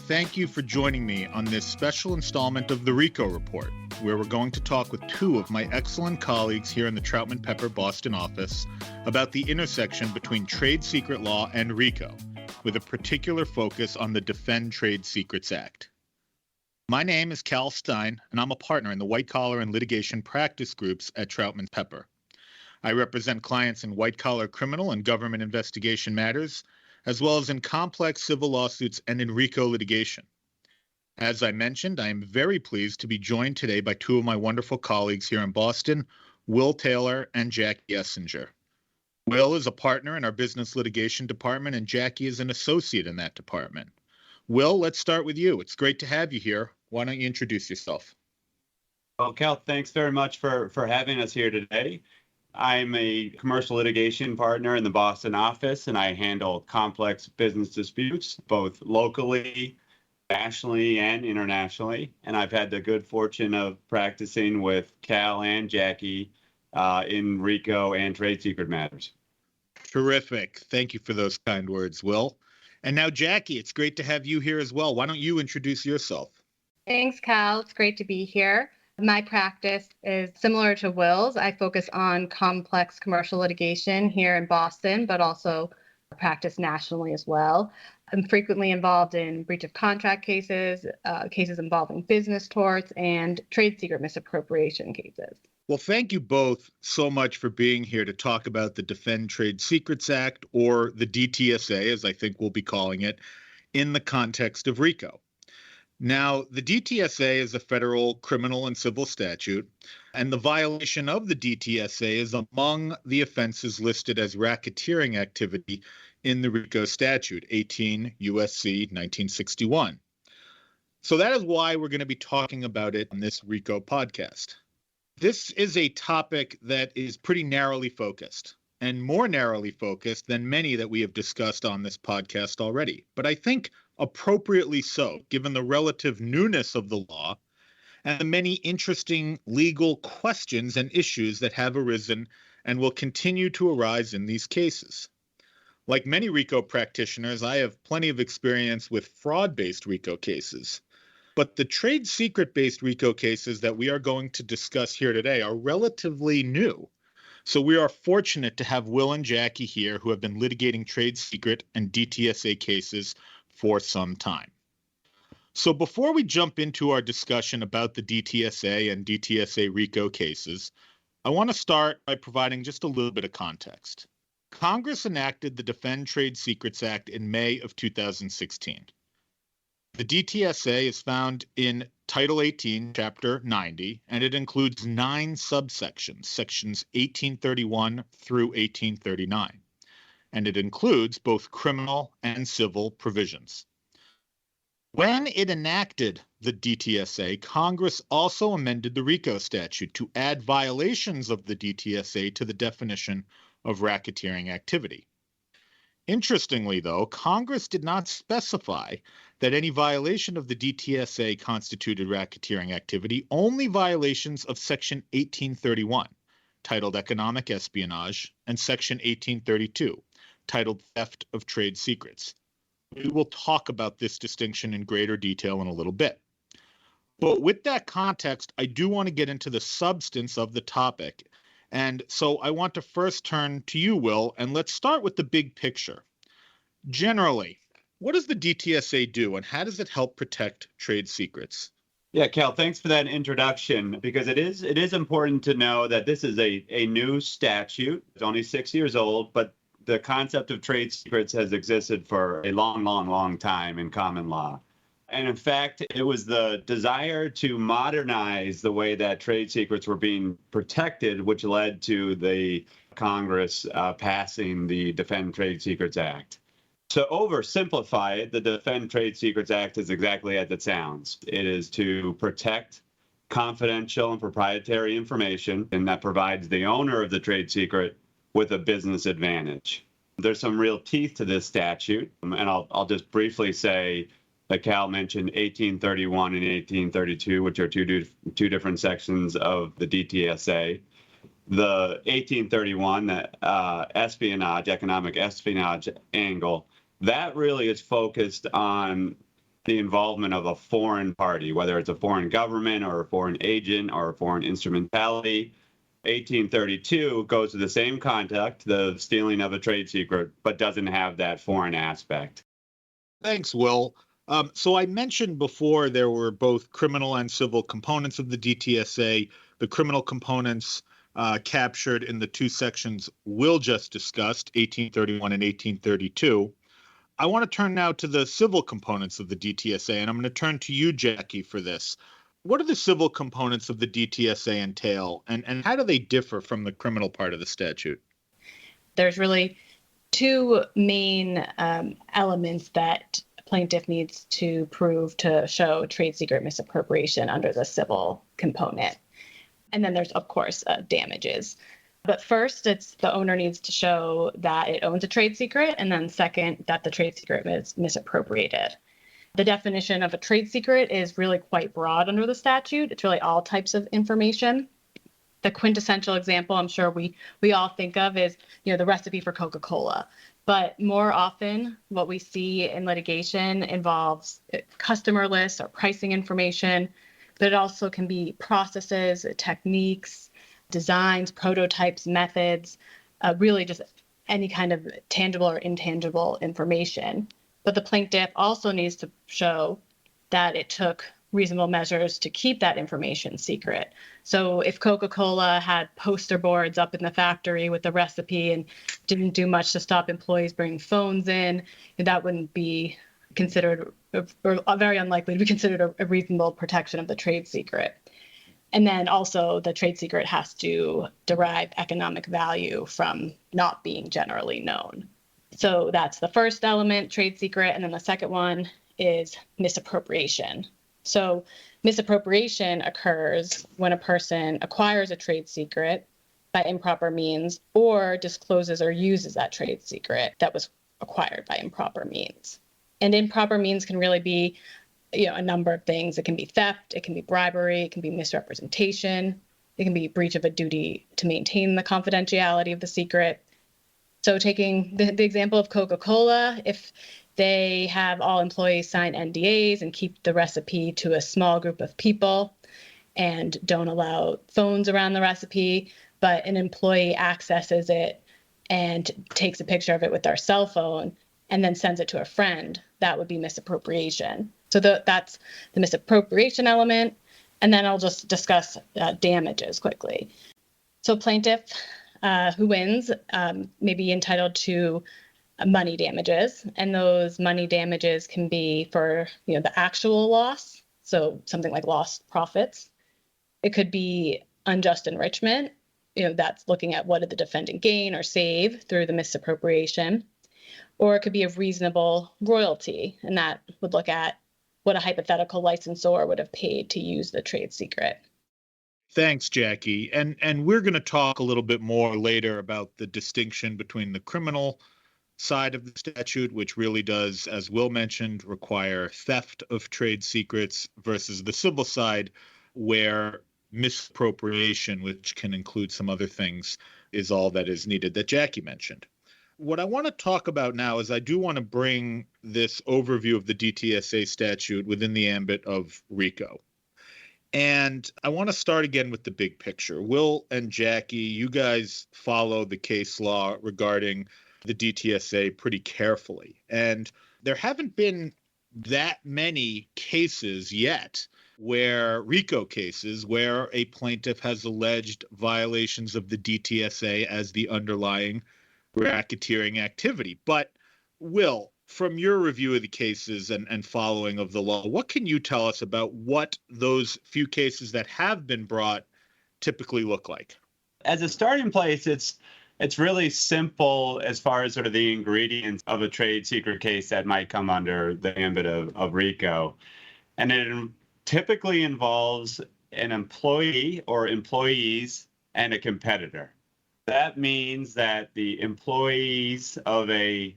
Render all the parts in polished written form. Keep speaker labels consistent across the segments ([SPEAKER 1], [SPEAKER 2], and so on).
[SPEAKER 1] thank you for joining me on this special installment of the RICO Report, where we're going to talk with two of my excellent colleagues here in the Troutman Pepper Boston office about the intersection between trade secret law and RICO, with a particular focus on the Defend Trade Secrets Act. My name is Cal Stein, and I'm a partner in the white-collar and litigation practice groups at Troutman Pepper. I represent clients in white-collar criminal and government investigation matters, as well as in complex civil lawsuits and in RICO litigation. As I mentioned, I am very pleased to be joined today by two of my wonderful colleagues here in Boston, Will Taylor and Jackie Essinger. Will is a partner in our business litigation department, and Jackie is an associate in that department. Will, let's start with you. It's great to have you here. Why don't you introduce yourself?
[SPEAKER 2] Well, Cal, thanks very much for having us here today. I'm a commercial litigation partner in the Boston office, and I handle complex business disputes, both locally, nationally, and internationally. And I've had the good fortune of practicing with Cal and Jackie in RICO and trade secret matters.
[SPEAKER 1] Terrific. Thank you for those kind words, Will. And now, Jackie, it's great to have you here as well. Why don't you introduce yourself?
[SPEAKER 3] Thanks, Cal. It's great to be here. My practice is similar to Will's. I focus on complex commercial litigation here in Boston, but also practice nationally as well. I'm frequently involved in breach of contract cases, cases involving business torts, and trade secret misappropriation cases.
[SPEAKER 1] Well, thank you both so much for being here to talk about the Defend Trade Secrets Act, or the DTSA, as I think we'll be calling it, in the context of RICO. Now, the DTSA is a federal criminal and civil statute, and the violation of the DTSA is among the offenses listed as racketeering activity in the RICO statute, 18 U.S.C. 1961. So that is why we're going to be talking about it in this RICO podcast. This is a topic that is pretty narrowly focused, and more narrowly focused than many that we have discussed on this podcast already. But I think appropriately so, given the relative newness of the law and the many interesting legal questions and issues that have arisen and will continue to arise in these cases. Like many RICO practitioners, I have plenty of experience with fraud-based RICO cases. But the trade secret-based RICO cases that we are going to discuss here today are relatively new. So we are fortunate to have Will and Jackie here, who have been litigating trade secret and DTSA cases for some time. So before we jump into our discussion about the DTSA and DTSA RICO cases, I want to start by providing just a little bit of context. Congress enacted the Defend Trade Secrets Act in May of 2016. The DTSA is found in Title 18, Chapter 90, and it includes 9 subsections, sections 1831 through 1839. And it includes both criminal and civil provisions. When it enacted the DTSA, Congress also amended the RICO statute to add violations of the DTSA to the definition of racketeering activity. Interestingly, though, Congress did not specify that any violation of the DTSA constituted racketeering activity, only violations of Section 1831, titled Economic Espionage, and Section 1832, titled Theft of Trade Secrets. We will talk about this distinction in greater detail in a little bit. But with that context, I do want to get into the substance of the topic. And so I want to first turn to you, Will, and let's start with the big picture. Generally, what does the DTSA do, and how does it help protect trade secrets?
[SPEAKER 2] Yeah, Cal, thanks for that introduction, because it is important to know that this is a new statute. It's only 6 years old, but the concept of trade secrets has existed for a long time in common law. And in fact, it was the desire to modernize the way that trade secrets were being protected, which led to the Congress passing the Defend Trade Secrets Act. To oversimplify it, the Defend Trade Secrets Act is exactly as it sounds. It is to protect confidential and proprietary information, and that provides the owner of the trade secret with a business advantage. There's some real teeth to this statute, and I'll just briefly say that Cal mentioned 1831 and 1832, which are two different sections of the DTSA. The 1831, that espionage, economic espionage angle, that really is focused on the involvement of a foreign party, whether it's a foreign government or a foreign agent or a foreign instrumentality. 1832 goes to the same conduct, the stealing of a trade secret, but doesn't have that foreign aspect.
[SPEAKER 1] Thanks, Will. So I mentioned before there were both criminal and civil components of the DTSA. The criminal components captured in the two sections Will just discussed, 1831 and 1832. I want to turn now to the civil components of the DTSA, and I'm going to turn to you, Jackie, for this. What do the civil components of the DTSA entail, and how do they differ from the criminal part of the statute?
[SPEAKER 3] There's really two main elements that a plaintiff needs to prove to show trade secret misappropriation under the civil component. And then there's, of course, damages. But first, it's the owner needs to show that it owns a trade secret, and then second, that the trade secret is misappropriated. The definition of a trade secret is really quite broad under the statute. It's really all types of information. The quintessential example I'm sure we all think of is, the recipe for Coca-Cola. But more often, what we see in litigation involves customer lists or pricing information, but it also can be processes, techniques, designs, prototypes, methods, really just any kind of tangible or intangible information. But the plaintiff also needs to show that it took reasonable measures to keep that information secret. So if Coca-Cola had poster boards up in the factory with the recipe and didn't do much to stop employees bringing phones in, that wouldn't be considered, or very unlikely to be considered a reasonable protection of the trade secret. And then also the trade secret has to derive economic value from not being generally known. So that's the first element, trade secret. And then the second one is misappropriation. So misappropriation occurs when a person acquires a trade secret by improper means or discloses or uses that trade secret that was acquired by improper means. And improper means can really be a number of things. It can be theft, it can be bribery, it can be misrepresentation, it can be breach of a duty to maintain the confidentiality of the secret. So taking the example of Coca-Cola, if they have all employees sign NDAs and keep the recipe to a small group of people and don't allow phones around the recipe, but an employee accesses it and takes a picture of it with their cell phone and then sends it to a friend, that would be misappropriation. So that's the misappropriation element. And then I'll just discuss damages quickly. So plaintiff who wins may be entitled to money damages. And those money damages can be for the actual loss, so something like lost profits. It could be unjust enrichment. That's looking at what did the defendant gain or save through the misappropriation. Or it could be a reasonable royalty, and that would look at what a hypothetical licensor would have paid to use the trade secret.
[SPEAKER 1] Thanks, Jackie. And we're going to talk a little bit more later about the distinction between the criminal side of the statute, which really does, as Will mentioned, require theft of trade secrets, versus the civil side, where misappropriation, which can include some other things, is all that is needed that Jackie mentioned. What I want to talk about now is I do want to bring this overview of the DTSA statute within the ambit of RICO. And I want to start again with the big picture. Will and Jackie, you guys follow the case law regarding the DTSA pretty carefully. And there haven't been that many cases yet RICO cases where a plaintiff has alleged violations of the DTSA as the underlying racketeering activity. But Will, from your review of the cases and following of the law, what can you tell us about what those few cases that have been brought typically look like?
[SPEAKER 2] As a starting place, it's really simple as far as sort of the ingredients of a trade secret case that might come under the ambit of RICO. And it typically involves an employee or employees and a competitor. That means that the employees of a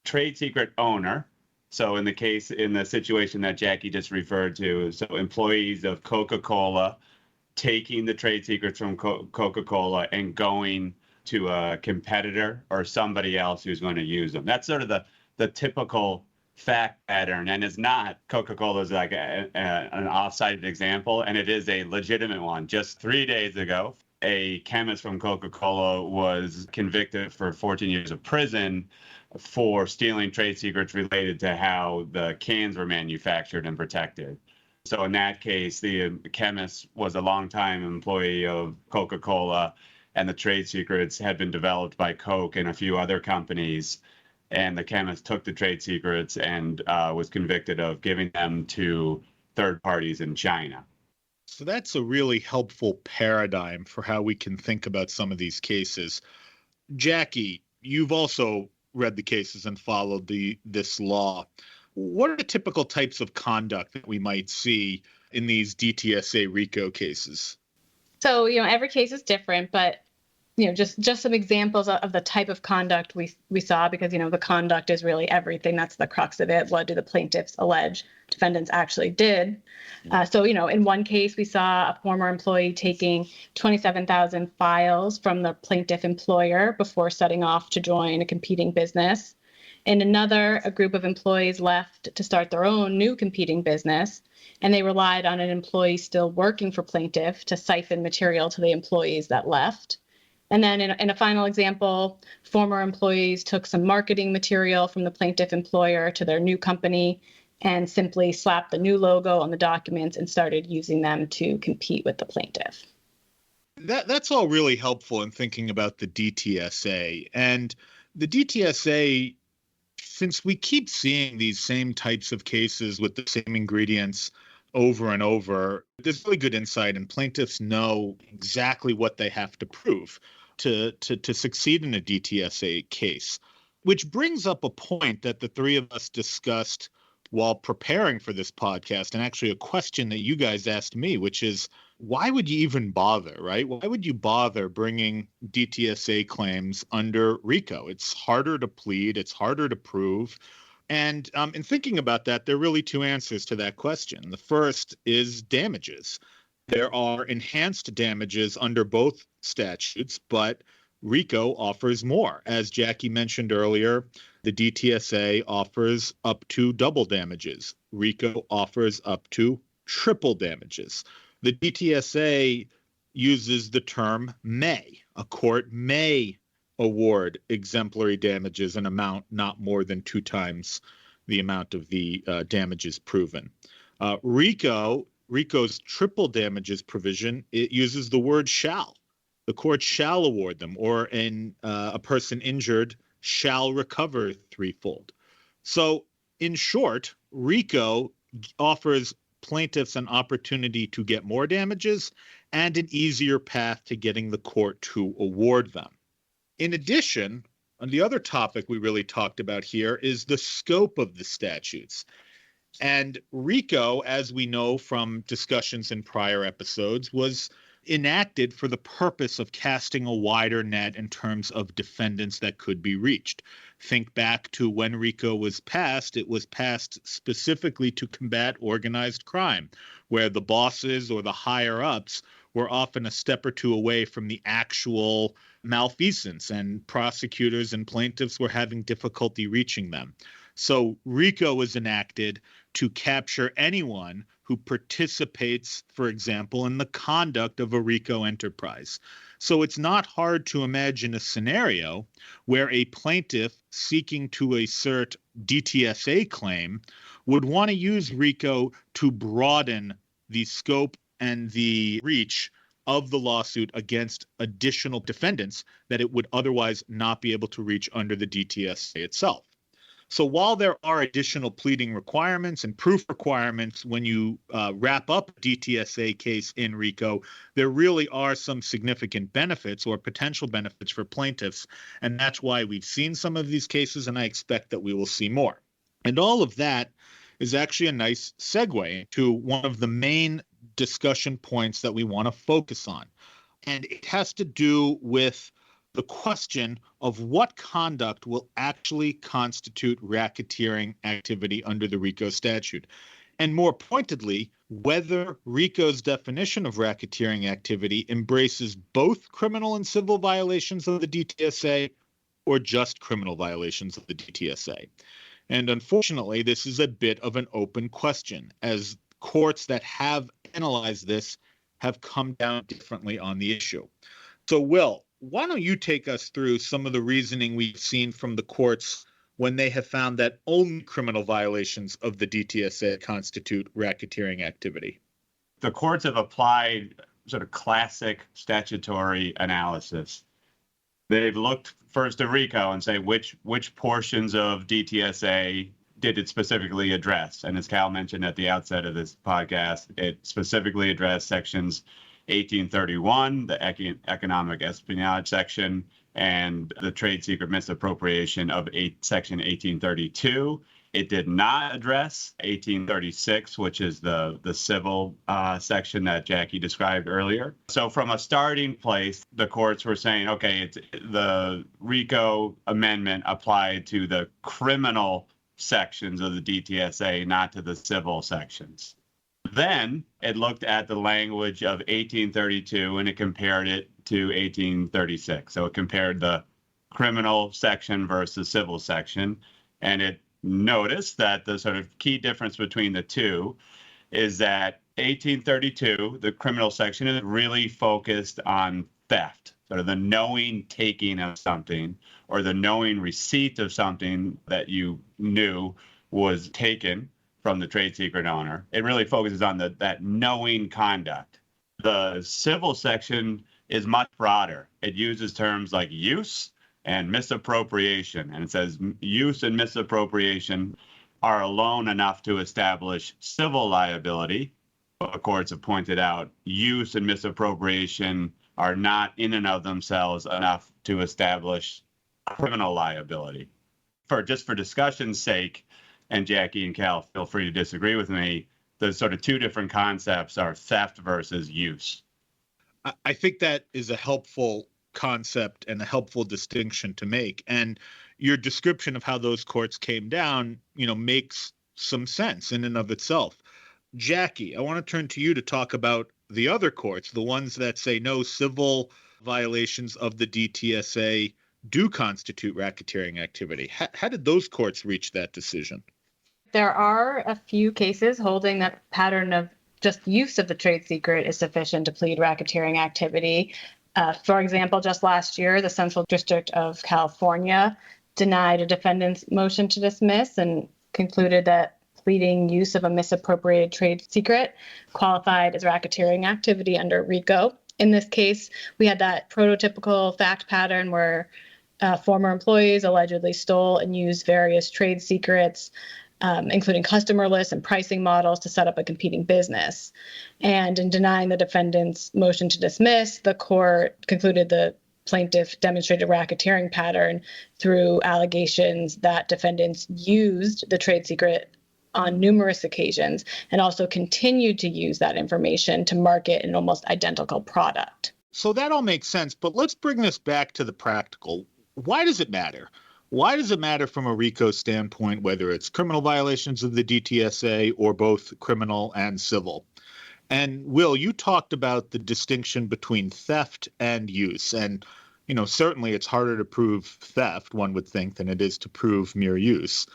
[SPEAKER 2] trade secret owner, so in the situation that Jackie just referred to, so employees of Coca-Cola taking the trade secrets from Coca-Cola and going to a competitor or somebody else who's going to use them. That's sort of the typical fact pattern, and it's not Coca-Cola is like an off-cited example, and it is a legitimate one. Just 3 days ago, a chemist from Coca-Cola was convicted for 14 years of prison for stealing trade secrets related to how the cans were manufactured and protected. So in that case, the chemist was a longtime employee of Coca-Cola, and the trade secrets had been developed by Coke and a few other companies. And the chemist took the trade secrets and was convicted of giving them to third parties in China.
[SPEAKER 1] So that's a really helpful paradigm for how we can think about some of these cases. Jackie, you've also read the cases and followed this law. What are the typical types of conduct that we might see in these DTSA RICO cases?
[SPEAKER 3] So, every case is different, but just some examples of the type of conduct we saw, because, the conduct is really everything. That's the crux of it. What do the plaintiffs allege defendants actually did? So, in one case, we saw a former employee taking 27,000 files from the plaintiff employer before setting off to join a competing business. In another, a group of employees left to start their own new competing business, and they relied on an employee still working for plaintiff to siphon material to the employees that left. And then in a final example, former employees took some marketing material from the plaintiff employer to their new company and simply slapped the new logo on the documents and started using them to compete with the plaintiff.
[SPEAKER 1] That's all really helpful in thinking about the DTSA. And the DTSA, since we keep seeing these same types of cases with the same ingredients over and over, there's really good insight, and plaintiffs know exactly what they have to prove to succeed in a DTSA case, which brings up a point that the three of us discussed while preparing for this podcast, and actually a question that you guys asked me, which is, why would you even bother, right? Why would you bother bringing DTSA claims under RICO? It's harder to plead, it's harder to prove. And in thinking about that, there are really two answers to that question. The first is damages. There are enhanced damages under both statutes, but RICO offers more. As Jackie mentioned earlier, the DTSA offers up to double damages. RICO offers up to triple damages. The DTSA uses the term may. A court may award exemplary damages an amount not more than 2 times the amount of the damages proven. RICO's triple damages provision, it uses the word shall. The court shall award them, or a person injured shall recover threefold. So in short, RICO offers plaintiffs an opportunity to get more damages and an easier path to getting the court to award them. In addition, on the other topic we really talked about here is the scope of the statutes. And RICO, as we know from discussions in prior episodes, was enacted for the purpose of casting a wider net in terms of defendants that could be reached. Think back to when RICO was passed. It was passed specifically to combat organized crime, where the bosses or the higher-ups were often a step or two away from the actual malfeasance, and prosecutors and plaintiffs were having difficulty reaching them. So RICO was enacted to capture anyone who participates, for example, in the conduct of a RICO enterprise. So it's not hard to imagine a scenario where a plaintiff seeking to assert DTSA claim would want to use RICO to broaden the scope and the reach of the lawsuit against additional defendants that it would otherwise not be able to reach under the DTSA itself. So while there are additional pleading requirements and proof requirements when you wrap up a DTSA case in RICO, there really are some significant benefits or potential benefits for plaintiffs. And that's why we've seen some of these cases, and I expect that we will see more. And all of that is actually a nice segue to one of the main discussion points that we want to focus on. And it has to do with the question of what conduct will actually constitute racketeering activity under the RICO statute. And more pointedly, whether RICO's definition of racketeering activity embraces both criminal and civil violations of the DTSA or just criminal violations of the DTSA. And unfortunately, this is a bit of an open question, as courts that have analyzed this have come down differently on the issue. So, Will, why don't you take us through some of the reasoning we've seen from the courts when they have found that only criminal violations of the DTSA constitute racketeering activity?
[SPEAKER 2] The courts have applied sort of classic statutory analysis. They've looked first at RICO and say which portions of DTSA did it specifically address. And as Cal mentioned at the outset of this podcast, it specifically addressed sections 1831, the economic espionage section, and the trade secret misappropriation of section 1832. It did not address 1836, which is the civil section that Jackie described earlier. So from a starting place, the courts were saying, okay, the RICO amendment applied to the criminal sections of the DTSA, not to the civil sections. Then it looked at the language of 1832 and it compared it to 1836. So it compared the criminal section versus civil section, and it noticed that the sort of key difference between the two is that 1832, the criminal section, is really focused on theft, sort of the knowing taking of something or the knowing receipt of something that you knew was taken from the trade secret owner. It really focuses on that knowing conduct. The civil section is much broader. It uses terms like use and misappropriation. And it says use and misappropriation are alone enough to establish civil liability. But the courts have pointed out use and misappropriation are not in and of themselves enough to establish criminal liability. For discussion's sake, and Jackie and Cal, feel free to disagree with me, the sort of two different concepts are theft versus use.
[SPEAKER 1] I think that is a helpful concept and a helpful distinction to make. And your description of how those courts came down, makes some sense in and of itself. Jackie, I want to turn to you to talk about the other courts, the ones that say no, civil violations of the DTSA do constitute racketeering activity. How did those courts reach that decision?
[SPEAKER 3] There are a few cases holding that pattern of just use of the trade secret is sufficient to plead racketeering activity. For example, just last year, the Central District of California denied a defendant's motion to dismiss and concluded that pleading use of a misappropriated trade secret qualified as racketeering activity under RICO. In this case, we had that prototypical fact pattern where former employees allegedly stole and used various trade secrets, including customer lists and pricing models, to set up a competing business. And in denying the defendant's motion to dismiss, the court concluded the plaintiff demonstrated racketeering pattern through allegations that defendants used the trade secret on numerous occasions and also continued to use that information to market an almost identical product.
[SPEAKER 1] So that all makes sense, but let's bring this back to the practical. Why does it matter? Why does it matter from a RICO standpoint, whether it's criminal violations of the DTSA or both criminal and civil? And Will, you talked about the distinction between theft and use. And, certainly it's harder to prove theft, one would think, than it is to prove mere use.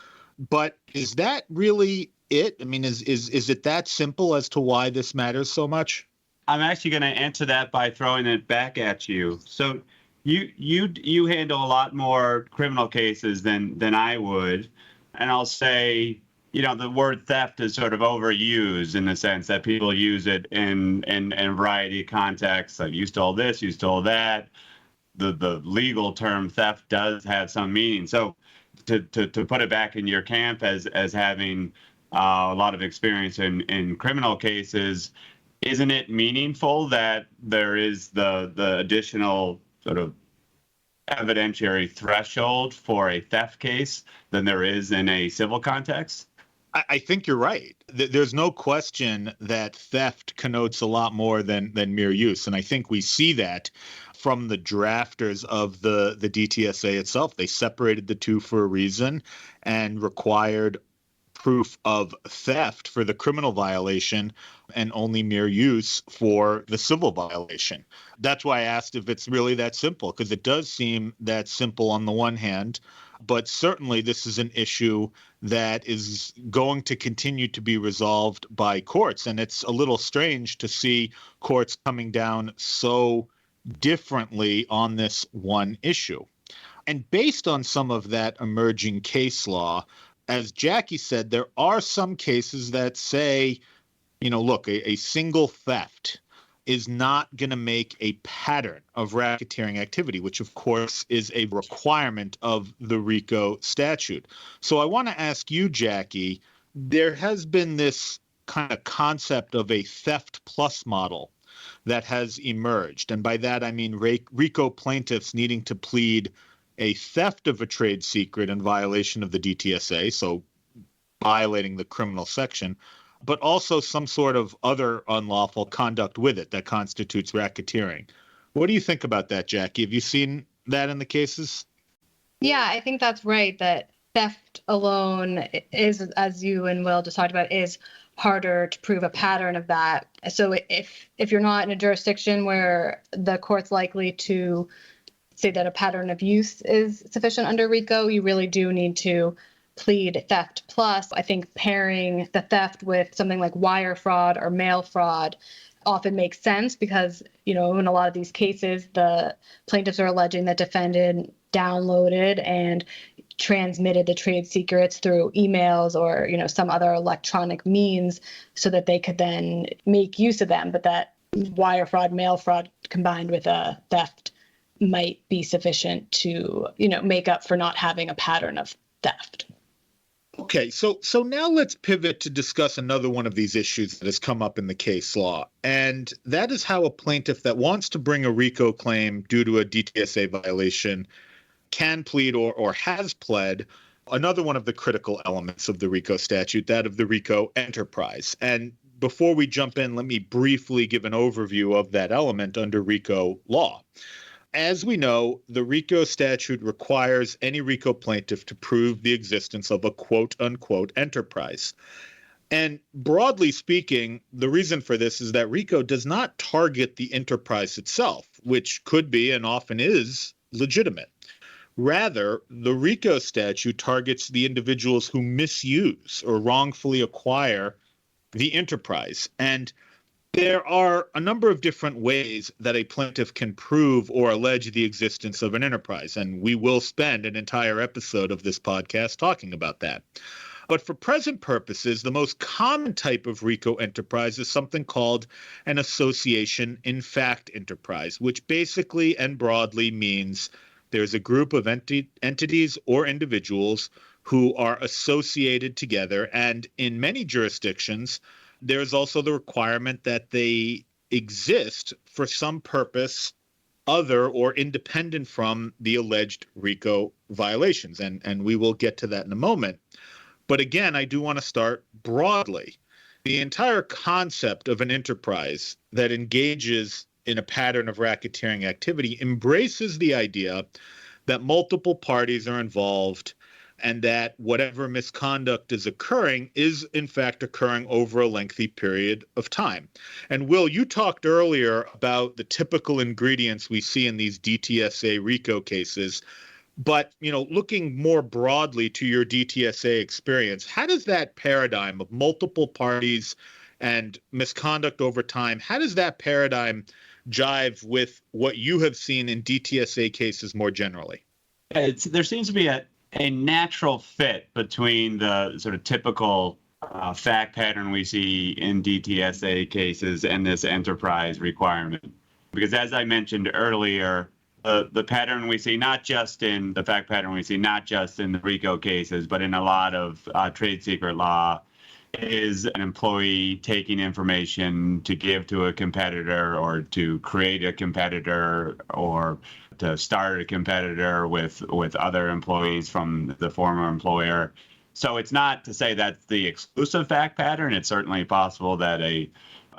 [SPEAKER 1] But is that really it? I mean, is it that simple as to why this matters so much?
[SPEAKER 2] I'm actually going to answer that by throwing it back at you. So you handle a lot more criminal cases than I would. And I'll say, the word theft is sort of overused in the sense that people use it in a variety of contexts. Like you stole this, you stole that. The legal term theft does have some meaning. So to put it back in your camp as having a lot of experience in criminal cases, isn't it meaningful that there is the additional sort of evidentiary threshold for a theft case than there is in a civil context?
[SPEAKER 1] I think you're right. There's no question that theft connotes a lot more than mere use. And I think we see that from the drafters of the DTSA itself. They separated the two for a reason and required proof of theft for the criminal violation and only mere use for the civil violation. That's why I asked if it's really that simple, because it does seem that simple on the one hand. But certainly this is an issue that is going to continue to be resolved by courts. And it's a little strange to see courts coming down so differently on this one issue. And based on some of that emerging case law, as Jackie said, there are some cases that say, look, a single theft is not going to make a pattern of racketeering activity, which of course is a requirement of the RICO statute. So I want to ask you, Jackie, there has been this kind of concept of a theft plus model that has emerged. And by that, I mean RICO plaintiffs needing to plead a theft of a trade secret in violation of the DTSA, so violating the criminal section, but also some sort of other unlawful conduct with it that constitutes racketeering. What do you think about that, Jackie? Have you seen that in the cases?
[SPEAKER 3] Yeah, I think that's right, that theft alone is, as you and Will just talked about, is harder to prove a pattern of that. So if you're not in a jurisdiction where the court's likely to say that a pattern of use is sufficient under RICO, you really do need to plead theft plus. I think pairing the theft with something like wire fraud or mail fraud often makes sense because, in a lot of these cases, the plaintiffs are alleging that defendant downloaded and transmitted the trade secrets through emails or, some other electronic means so that they could then make use of them. But that wire fraud, mail fraud combined with a theft might be sufficient to, make up for not having a pattern of theft.
[SPEAKER 1] Okay, so now let's pivot to discuss another one of these issues that has come up in the case law, and that is how a plaintiff that wants to bring a RICO claim due to a DTSA violation can plead or has pled another one of the critical elements of the RICO statute, that of the RICO enterprise. And before we jump in, let me briefly give an overview of that element under RICO law. As we know, the RICO statute requires any RICO plaintiff to prove the existence of a quote-unquote enterprise. And broadly speaking, the reason for this is that RICO does not target the enterprise itself, which could be and often is legitimate. Rather, the RICO statute targets the individuals who misuse or wrongfully acquire the enterprise. And there are a number of different ways that a plaintiff can prove or allege the existence of an enterprise, and we will spend an entire episode of this podcast talking about that. But for present purposes, the most common type of RICO enterprise is something called an association in fact enterprise, which basically and broadly means there's a group of entities or individuals who are associated together, and in many jurisdictions, there's also the requirement that they exist for some purpose other or independent from the alleged RICO violations. And we will get to that in a moment. But again, I do want to start broadly. The entire concept of an enterprise that engages in a pattern of racketeering activity embraces the idea that multiple parties are involved and that whatever misconduct is occurring is, in fact, occurring over a lengthy period of time. And Will, you talked earlier about the typical ingredients we see in these DTSA RICO cases. But, looking more broadly to your DTSA experience, how does that paradigm of multiple parties and misconduct over time, how does that paradigm jive with what you have seen in DTSA cases more generally?
[SPEAKER 2] There seems to be a natural fit between the sort of typical fact pattern we see in DTSA cases and this enterprise requirement. Because as I mentioned earlier, the pattern we see, not just in the fact pattern we see, not just in the RICO cases, but in a lot of trade secret law, is an employee taking information to give to a competitor or to create a competitor or to start a competitor with other employees from the former employer. So it's not to say that's the exclusive fact pattern. It's certainly possible that a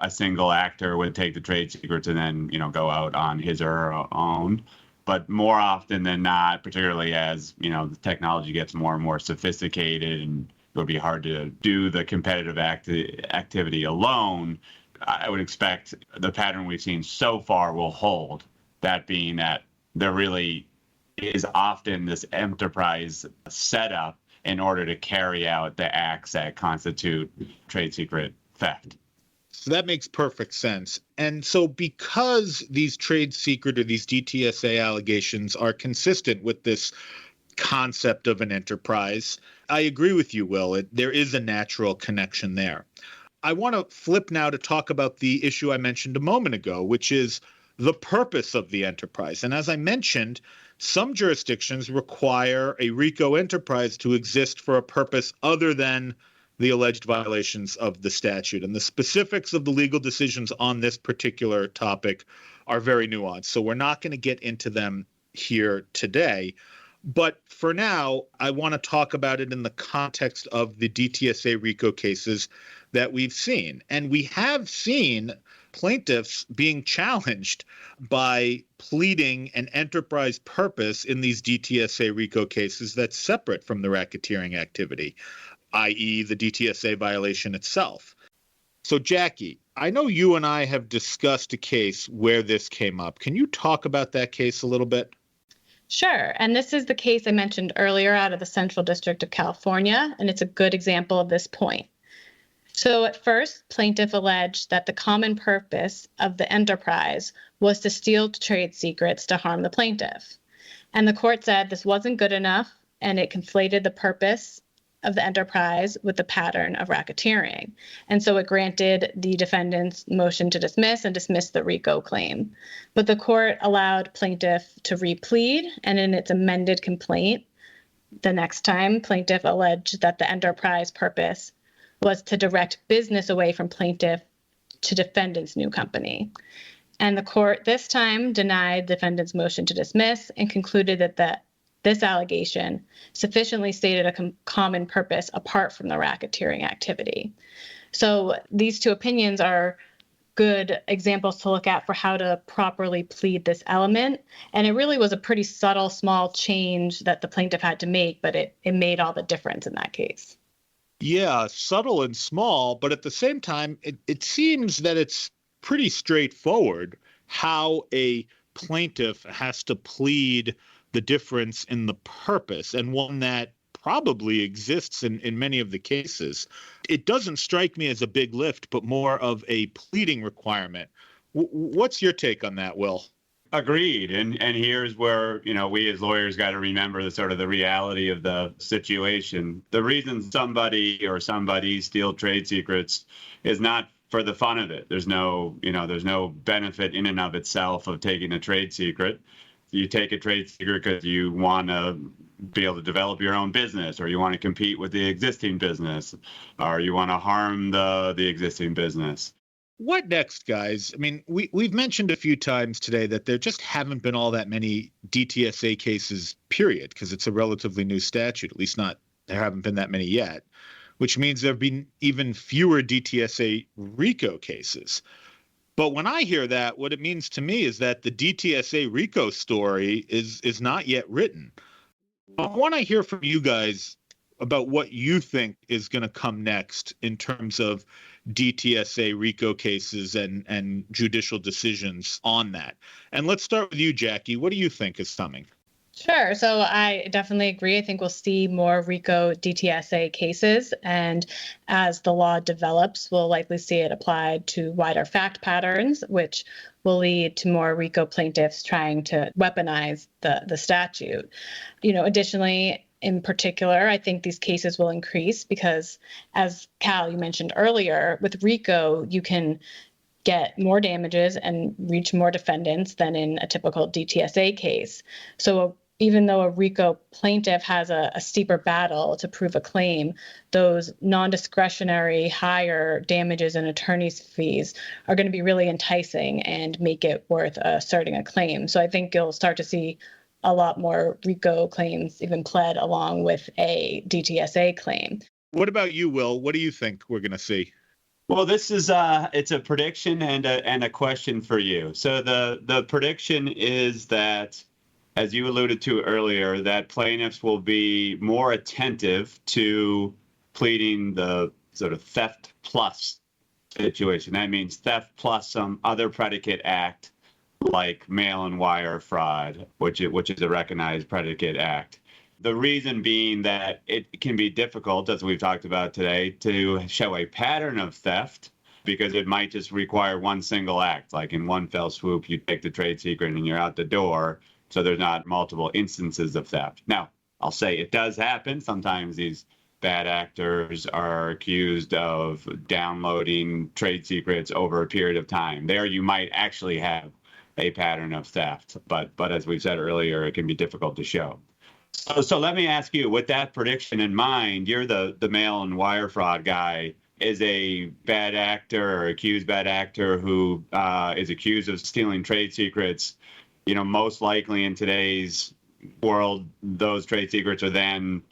[SPEAKER 2] single actor would take the trade secrets and then, go out on his or her own. But more often than not, particularly as, the technology gets more and more sophisticated and it would be hard to do the competitive activity alone, I would expect the pattern we've seen so far will hold, that being that there really is often this enterprise setup in order to carry out the acts that constitute trade secret theft.
[SPEAKER 1] So that makes perfect sense. And so because these trade secret or these DTSA allegations are consistent with this concept of an enterprise, I agree with you, Will. There is a natural connection there. I want to flip now to talk about the issue I mentioned a moment ago, which is the purpose of the enterprise. And as I mentioned, some jurisdictions require a RICO enterprise to exist for a purpose other than the alleged violations of the statute. And the specifics of the legal decisions on this particular topic are very nuanced. So we're not going to get into them here today. But for now, I want to talk about it in the context of the DTSA RICO cases that we've seen. And we have seen plaintiffs being challenged by pleading an enterprise purpose in these DTSA RICO cases that's separate from the racketeering activity, i.e. the DTSA violation itself. So Jackie, I know you and I have discussed a case where this came up. Can you talk about that case a little bit?
[SPEAKER 3] Sure. And this is the case I mentioned earlier out of the Central District of California, and it's a good example of this point. So at first, plaintiff alleged that the common purpose of the enterprise was to steal trade secrets to harm the plaintiff. And the court said this wasn't good enough, and it conflated the purpose of the enterprise with the pattern of racketeering. And so it granted the defendant's motion to dismiss and dismissed the RICO claim. But the court allowed plaintiff to replead, and in its amended complaint, the next time, plaintiff alleged that the enterprise purpose was to direct business away from plaintiff to defendant's new company. And the court this time denied defendant's motion to dismiss and concluded that this allegation sufficiently stated a common purpose apart from the racketeering activity. So these two opinions are good examples to look at for how to properly plead this element. And it really was a pretty subtle, small change that the plaintiff had to make, but it made all the difference in that case.
[SPEAKER 1] Yeah, subtle and small, but at the same time, it seems that it's pretty straightforward how a plaintiff has to plead the difference in the purpose, and one that probably exists in many of the cases. It doesn't strike me as a big lift, but more of a pleading requirement. What's your take on that, Will?
[SPEAKER 2] Agreed. And here's where, we as lawyers got to remember the reality of the situation. The reason somebody steal trade secrets is not for the fun of it. There's no benefit in and of itself of taking a trade secret. You take a trade secret because you want to be able to develop your own business, or you want to compete with the existing business, or you want to harm the existing business.
[SPEAKER 1] What next, guys? I mean, we've mentioned a few times today that there just haven't been all that many DTSA cases, period, because it's a relatively new statute. At least there haven't been that many yet, which means there have been even fewer DTSA RICO cases. But when I hear that, what it means to me is that the DTSA RICO story is not yet written. I want to hear from you guys about what you think is going to come next in terms of DTSA RICO cases and judicial decisions on that. And let's start with you, Jackie. What do you think is coming?
[SPEAKER 3] Sure. So I definitely agree. I think we'll see more RICO DTSA cases. And as the law develops, we'll likely see it applied to wider fact patterns, which will lead to more RICO plaintiffs trying to weaponize the statute. Additionally, in particular, I think these cases will increase because, as Cal, you mentioned earlier, with RICO, you can get more damages and reach more defendants than in a typical DTSA case. So even though a RICO plaintiff has a steeper battle to prove a claim, those non-discretionary higher damages and attorney's fees are going to be really enticing and make it worth asserting a claim. So I think you'll start to see a lot more RICO claims even pled along with a DTSA claim.
[SPEAKER 1] What about you, Will? What do you think we're going to see?
[SPEAKER 2] Well, this is it's a prediction and a question for you. So the prediction is that, as you alluded to earlier, that plaintiffs will be more attentive to pleading the sort of theft plus situation. That means theft plus some other predicate act like mail and wire fraud, which is a recognized predicate act. The reason being that it can be difficult, as we've talked about today, to show a pattern of theft because it might just require one single act. Like in one fell swoop, you take the trade secret and you're out the door. So there's not multiple instances of theft. Now, I'll say it does happen. Sometimes these bad actors are accused of downloading trade secrets over a period of time. There you might actually have a pattern of theft. But as we said earlier, it can be difficult to show. So let me ask you, with that prediction in mind, you're the mail and wire fraud guy. Is a bad actor or accused bad actor who is accused of stealing trade secrets, most likely in today's world, those trade secrets are then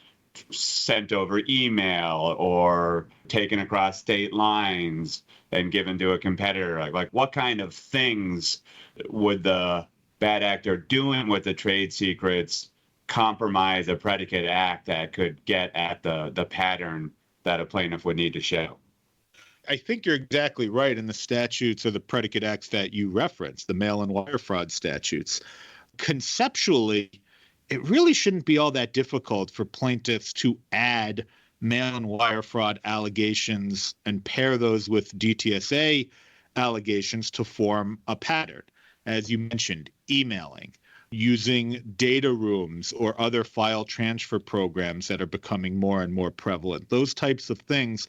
[SPEAKER 2] sent over email or taken across state lines and given to a competitor? Like what kind of things would the bad actor doing with the trade secrets compromise a predicate act that could get at the pattern that a plaintiff would need to show?
[SPEAKER 1] I think you're exactly right in the statutes or the predicate acts that you referenced, the mail and wire fraud statutes. Conceptually, it really shouldn't be all that difficult for plaintiffs to add mail and wire fraud allegations and pair those with DTSA allegations to form a pattern. As you mentioned, emailing, using data rooms or other file transfer programs that are becoming more and more prevalent. Those types of things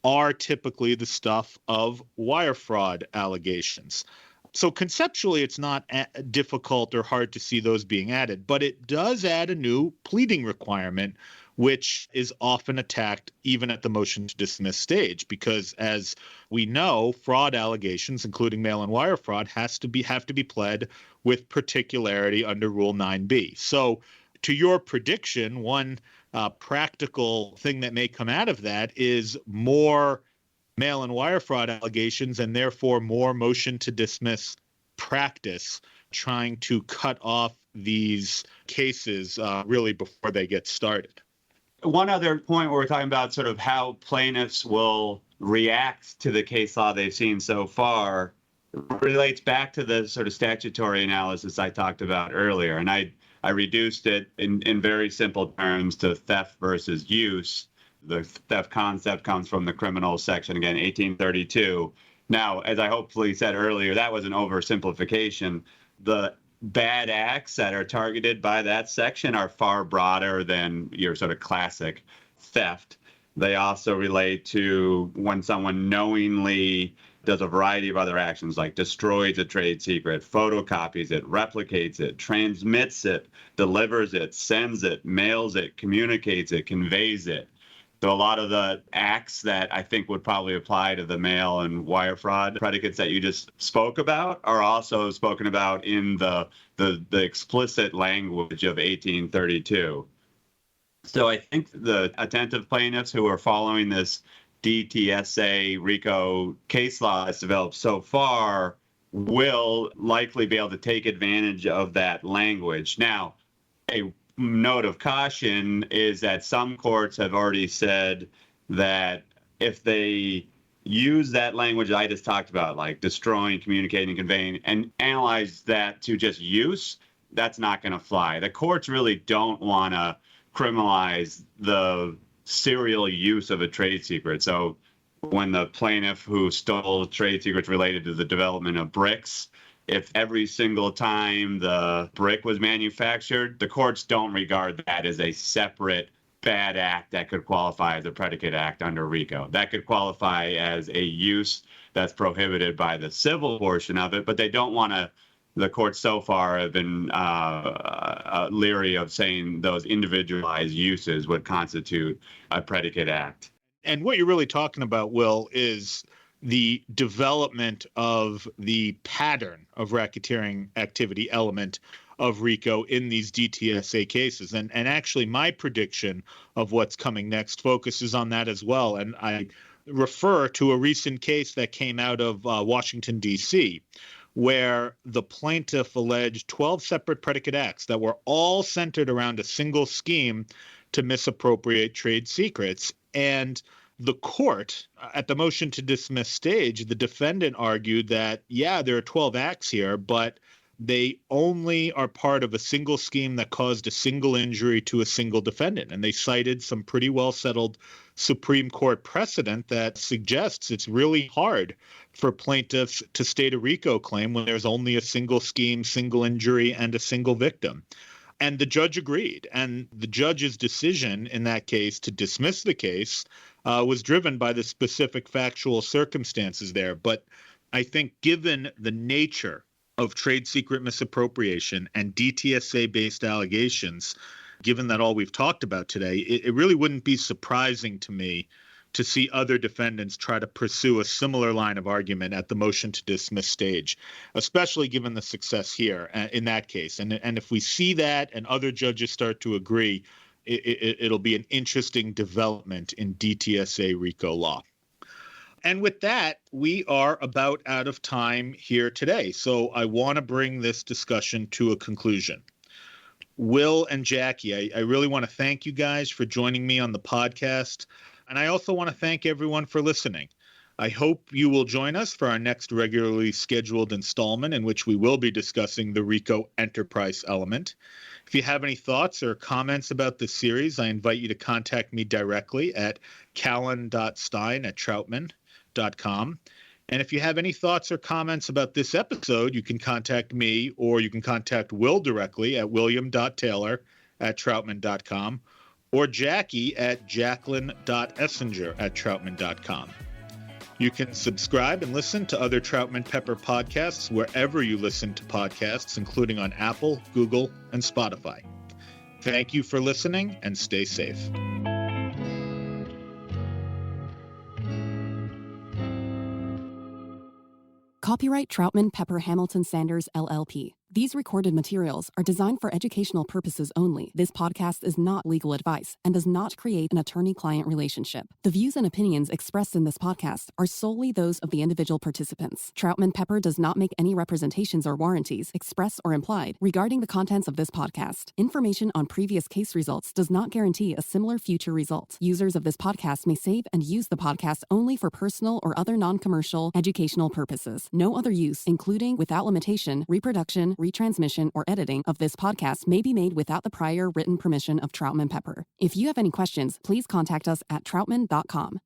[SPEAKER 1] are typically the stuff of wire fraud allegations. So conceptually, it's not difficult or hard to see those being added, but it does add a new pleading requirement, which is often attacked even at the motion to dismiss stage, because as we know, fraud allegations, including mail and wire fraud, have to be pled with particularity under Rule 9b. So to your prediction, one practical thing that may come out of that is more mail and wire fraud allegations and therefore more motion to dismiss practice trying to cut off these cases really before they get started.
[SPEAKER 2] One other point where we're talking about sort of how plaintiffs will react to the case law they've seen so far relates back to the sort of statutory analysis I talked about earlier. And I reduced it in very simple terms to theft versus use. The theft concept comes from the criminal section, again, 1832. Now, as I hopefully said earlier, that was an oversimplification. The bad acts that are targeted by that section are far broader than your sort of classic theft. They also relate to when someone knowingly does a variety of other actions, like destroys a trade secret, photocopies it, replicates it, transmits it, delivers it, sends it, mails it, communicates it, conveys it. So a lot of the acts that I think would probably apply to the mail and wire fraud predicates that you just spoke about are also spoken about in the explicit language of 1832. So I think the attentive plaintiffs who are following this DTSA RICO case law that's developed so far will likely be able to take advantage of that language. Now, a note of caution is that some courts have already said that if they use that language I just talked about, like destroying, communicating, conveying, and analyze that to just use, that's not going to fly. The courts really don't want to criminalize the serial use of a trade secret. So when the plaintiff who stole trade secrets related to the development of bricks, if every single time the brick was manufactured, the courts don't regard that as a separate bad act that could qualify as a predicate act under RICO. That could qualify as a use that's prohibited by the civil portion of it, but they don't want to. The courts so far have been leery of saying those individualized uses would constitute a predicate act.
[SPEAKER 1] And what you're really talking about, Will, is the development of the pattern of racketeering activity element of RICO in these DTSA cases. And actually, my prediction of what's coming next focuses on that as well. And I refer to a recent case that came out of Washington, D.C., where the plaintiff alleged 12 separate predicate acts that were all centered around a single scheme to misappropriate trade secrets. And the court, at the motion to dismiss stage, the defendant argued that, yeah, there are 12 acts here, but they only are part of a single scheme that caused a single injury to a single defendant. And they cited some pretty well settled Supreme Court precedent that suggests it's really hard for plaintiffs to state a RICO claim when there's only a single scheme, single injury, and a single victim. And the judge agreed. And the judge's decision in that case to dismiss the case was driven by the specific factual circumstances there. But I think given the nature of trade secret misappropriation and DTSA-based allegations, given that all we've talked about today, it really wouldn't be surprising to me to see other defendants try to pursue a similar line of argument at the motion to dismiss stage, especially given the success here in that case. And if we see that and other judges start to agree, it'll be an interesting development in DTSA RICO law. And with that, we are about out of time here today. So I want to bring this discussion to a conclusion. Will and Jackie, I really want to thank you guys for joining me on the podcast. And I also want to thank everyone for listening. I hope you will join us for our next regularly scheduled installment in which we will be discussing the RICO enterprise element. If you have any thoughts or comments about this series, I invite you to contact me directly at callan.stein@troutman.com. And if you have any thoughts or comments about this episode, you can contact me or you can contact Will directly at william.taylor@troutman.com or Jackie at jacqueline.essinger@troutman.com. You can subscribe and listen to other Troutman Pepper podcasts wherever you listen to podcasts, including on Apple, Google, and Spotify. Thank you for listening and stay safe.
[SPEAKER 4] Copyright Troutman Pepper Hamilton Sanders, LLP. These recorded materials are designed for educational purposes only. This podcast is not legal advice and does not create an attorney-client relationship. The views and opinions expressed in this podcast are solely those of the individual participants. Troutman Pepper does not make any representations or warranties, express or implied, regarding the contents of this podcast. Information on previous case results does not guarantee a similar future result. Users of this podcast may save and use the podcast only for personal or other non-commercial educational purposes. No other use, including, without limitation, reproduction, retransmission, or editing of this podcast may be made without the prior written permission of Troutman Pepper. If you have any questions, please contact us at troutman.com.